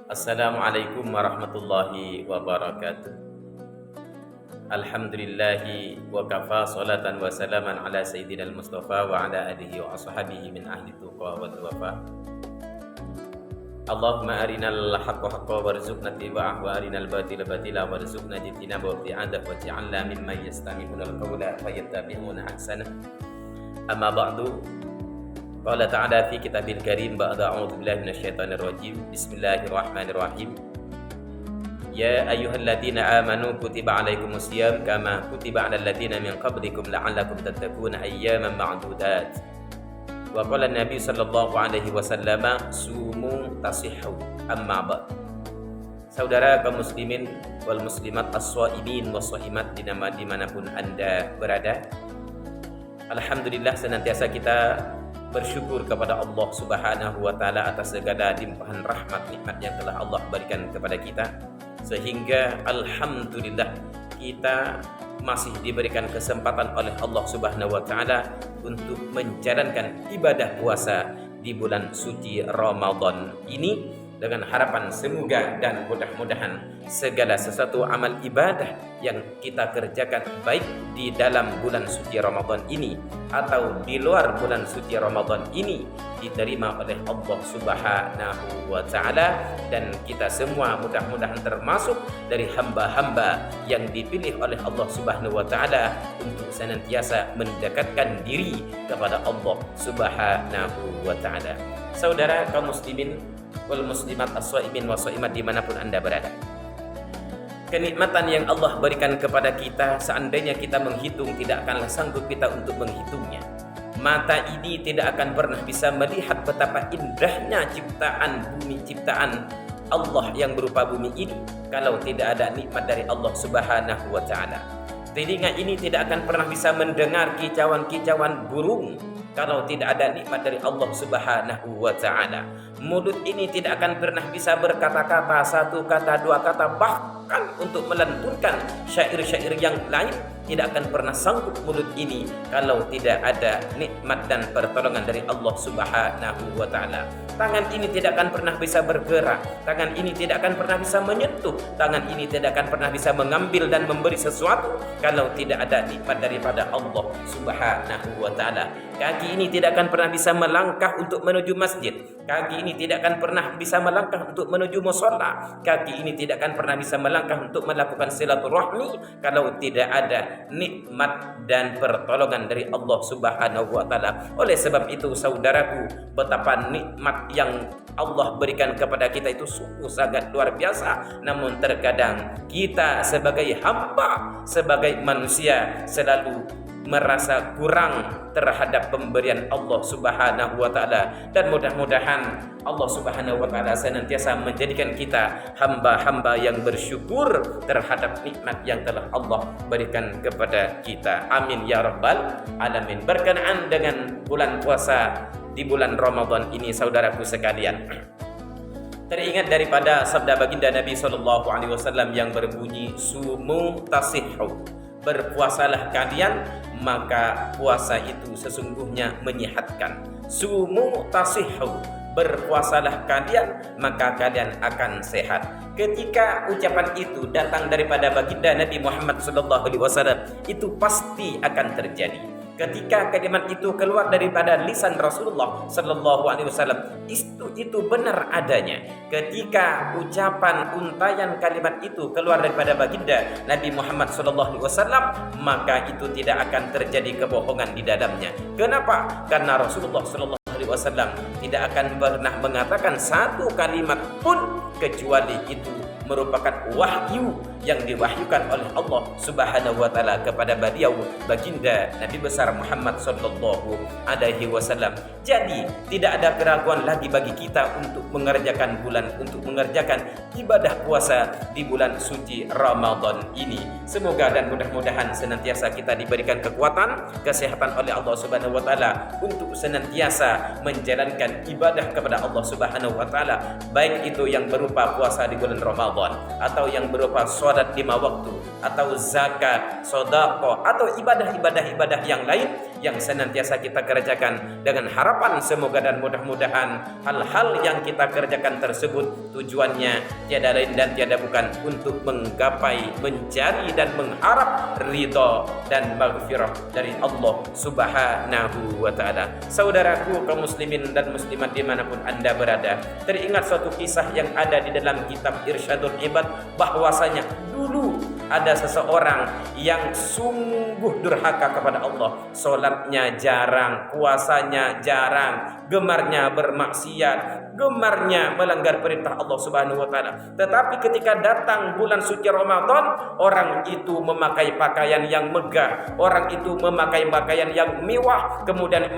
Assalamualaikum warahmatullahi wabarakatuh. Alhamdulillahi wa kafa salatan wa salaman ala sayyidina al-Mustafa wa ala alihi wa ashabihi min ahli tuqa wal wafa. Allahumma arinal haqqa haqqa warzuqna tiba'ah wa arinal batila batila warzuqna jitinaba wa ti'adah wa ja'alna mimman yastami'una al-qawla fayattabi'una ahsanah. Amma ba'du. Qala ta'ala fi kitabil karim ba'da a'udzu billahi minasyaitonir rajim. Bismillahirrahmanirrahim. Ya ayyuhalladzina amanu kutiba 'alaikumusiyam kama kutiba 'alal ladzina min qablikum la'allakum tattaquna ayyaman ma'dudat. Wa qala an-nabi sallallahu alaihi wasallam sumu tasihhu amma ba'd. Saudara kaum muslimin wal muslimat as-shaimin was-shaimat dimanapun Anda berada, alhamdulillah senantiasa kita bersyukur kepada Allah Subhanahu wa taala atas segala limpahan rahmat nikmat yang telah Allah berikan kepada kita, sehingga alhamdulillah kita masih diberikan kesempatan oleh Allah Subhanahu wa taala untuk menjalankan ibadah puasa di bulan suci Ramadan ini, dengan harapan semoga dan mudah-mudahan segala sesuatu amal ibadah yang kita kerjakan baik di dalam bulan suci Ramadan ini atau di luar bulan suci Ramadan ini diterima oleh Allah Subhanahu wa taala, dan kita semua mudah-mudahan termasuk dari hamba-hamba yang dipilih oleh Allah Subhanahu wa taala untuk senantiasa mendekatkan diri kepada Allah Subhanahu wa taala. Saudara kaum muslimin wal muslimat as-shaimin wa shaimat dimanapun Anda berada, kenikmatan yang Allah berikan kepada kita, seandainya kita menghitung tidak akanlah sanggup kita untuk menghitungnya. Mata ini tidak akan pernah bisa melihat betapa indahnya ciptaan bumi, ciptaan Allah yang berupa bumi ini, kalau tidak ada nikmat dari Allah Subhanahu wa taala. Telinga ini tidak akan pernah bisa mendengar kicauan-kicauan burung kalau tidak ada nikmat dari Allah Subhanahu wa taala. Mulut ini tidak akan pernah bisa berkata-kata, satu kata, dua kata, bahkan untuk melantunkan syair-syair yang lain tidak akan pernah sanggup mulut ini kalau tidak ada nikmat dan pertolongan dari Allah Subhanahu wa taala. Tangan ini tidak akan pernah bisa bergerak, tangan ini tidak akan pernah bisa menyentuh, tangan ini tidak akan pernah bisa mengambil dan memberi sesuatu kalau tidak ada nikmat daripada Allah Subhanahu wa taala. Kaki ini tidak akan pernah bisa melangkah untuk menuju masjid, kaki ini tidak akan pernah bisa melangkah untuk menuju musholla, kaki ini tidak akan pernah bisa melangkah untuk melakukan silaturahmi kalau tidak ada nikmat dan pertolongan dari Allah Subhanahu wa taala. Oleh sebab itu saudaraku, betapa nikmat yang Allah berikan kepada kita itu sungguh sangat luar biasa. Namun terkadang kita sebagai hamba, sebagai manusia selalu merasa kurang terhadap pemberian Allah Subhanahu wa taala, dan mudah-mudahan Allah Subhanahu wa taala senantiasa menjadikan kita hamba-hamba yang bersyukur terhadap nikmat yang telah Allah berikan kepada kita. Amin ya rabbal alamin. Berkenaan dengan bulan puasa di bulan Ramadan ini, saudaraku sekalian, teringat daripada sabda baginda Nabi sallallahu alaihi wasallam yang berbunyi sumu tasihhu, berpuasalah kalian maka puasa itu sesungguhnya menyehatkan. Sumu tasihhu, berpuasalah kalian maka kalian akan sehat. Ketika ucapan itu datang daripada baginda Nabi Muhammad sallallahu alaihi wasallam, itu pasti akan terjadi. Ketika kalimat itu keluar daripada lisan Rasulullah sallallahu alaihi wasallam, itu benar adanya. Ketika ucapan untayan kalimat itu keluar daripada baginda Nabi Muhammad sallallahu alaihi wasallam, maka itu tidak akan terjadi kebohongan di dalamnya. Kenapa? Karena Rasulullah sallallahu alaihi wasallam tidak akan pernah mengatakan satu kalimat pun kecuali itu merupakan wahyu yang diwahyukan oleh Allah Subhanahu wa taala kepada beliau baginda Nabi besar Muhammad sallallahu alaihi wasallam. Jadi tidak ada keraguan lagi bagi kita untuk mengerjakan ibadah puasa di bulan suci Ramadan ini. Semoga dan mudah-mudahan senantiasa kita diberikan kekuatan, kesehatan oleh Allah Subhanahu wa taala untuk senantiasa menjalankan ibadah kepada Allah Subhanahu wa taala, baik itu yang berupa berupa puasa di bulan Ramadan, atau yang berupa sholat 5 waktu, atau zakat, sedekah, atau ibadah-ibadah yang lain yang senantiasa kita kerjakan dengan harapan semoga dan mudah-mudahan hal-hal yang kita kerjakan tersebut tujuannya tiada lain dan tiada bukan untuk menggapai, mencari dan mengharap ridha dan maghfirah dari Allah Subhanahu wa taala. Saudaraku kaum muslimin dan muslimat dimanapun Anda berada, teringat suatu kisah yang ada di dalam kitab Irsyadul Ibad, bahwasanya dulu ada seseorang yang sungguh durhaka kepada Allah. Solatnya jarang, puasanya jarang, gemarnya bermaksiat, gemarnya melanggar perintah Allah Subhanahu wa taala. Tetapi ketika datang bulan suci Ramadan, orang itu memakai pakaian yang megah, orang itu memakai pakaian yang mewah, kemudian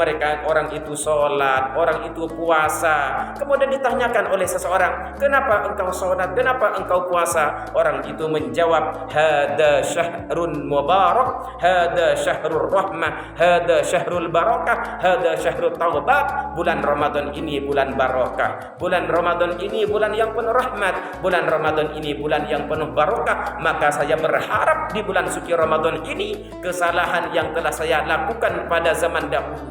orang itu sholat, orang itu puasa. Kemudian ditanyakan oleh seseorang, kenapa engkau sholat, kenapa engkau puasa? Orang itu menjawab, hada syahrun mubarak, hada syahrul rahmah, hada syahrul barakah, hada syahrul taubat. Bulan Ramadan ini bulan barakah, bulan Ramadan ini bulan yang penuh rahmat, bulan Ramadan ini bulan yang penuh barakah. Maka saya berharap di bulan suci Ramadan ini kesalahan yang telah saya lakukan pada zaman dahulu,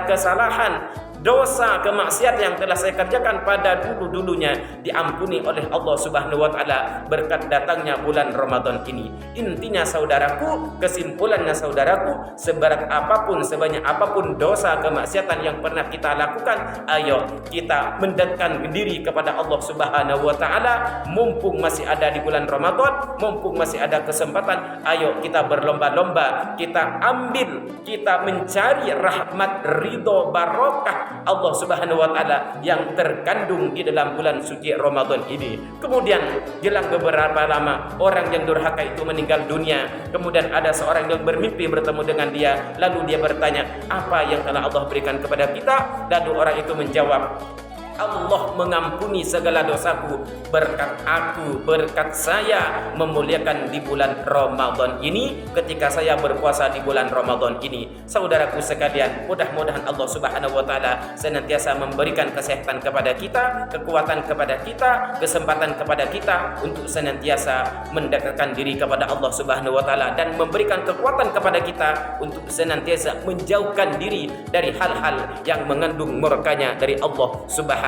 kesalahan, dosa, kemaksiatan yang telah saya kerjakan pada dulu-dulunya diampuni oleh Allah Subhanahu wa taala berkat datangnya bulan Ramadan ini. Intinya saudaraku, kesimpulannya saudaraku, seberat apapun, sebanyak apapun dosa kemaksiatan yang pernah kita lakukan, ayo kita mendekatkan diri kepada Allah Subhanahu wa taala. Mumpung masih ada di bulan Ramadan, mumpung masih ada kesempatan, ayo kita berlomba-lomba, kita ambil, kita mencari rahmat, ridho, barokah Allah Subhanahu wa taala yang terkandung di dalam bulan suci Ramadan ini. Kemudian jelang beberapa lama orang yang durhaka itu meninggal dunia. Kemudian ada seorang yang bermimpi bertemu dengan dia, lalu dia bertanya, apa yang telah Allah berikan kepada kita? Lalu orang itu menjawab, Allah mengampuni segala dosaku berkat aku, berkat saya memuliakan di bulan Ramadan ini, ketika saya berpuasa di bulan Ramadan ini. Saudaraku sekalian, mudah-mudahan Allah Subhanahu wa taala senantiasa memberikan kesehatan kepada kita, kekuatan kepada kita, kesempatan kepada kita untuk senantiasa mendekatkan diri kepada Allah Subhanahu wa taala, dan memberikan kekuatan kepada kita untuk senantiasa menjauhkan diri dari hal-hal yang mengandung murkanya dari Allah Subhanahu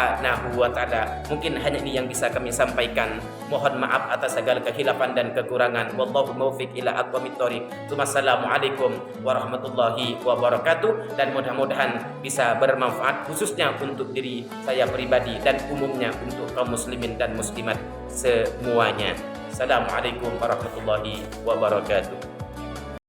wa taala. Mungkin hanya ini yang bisa kami sampaikan. Mohon maaf atas segala kehilafan dan kekurangan. Wallahu muwaffiq ila aqwamit thoriq. Wassalamualaikum warahmatullahi wabarakatuh, dan mudah-mudahan bisa bermanfaat khususnya untuk diri saya pribadi dan umumnya untuk kaum muslimin dan muslimat semuanya. Assalamualaikum warahmatullahi wabarakatuh.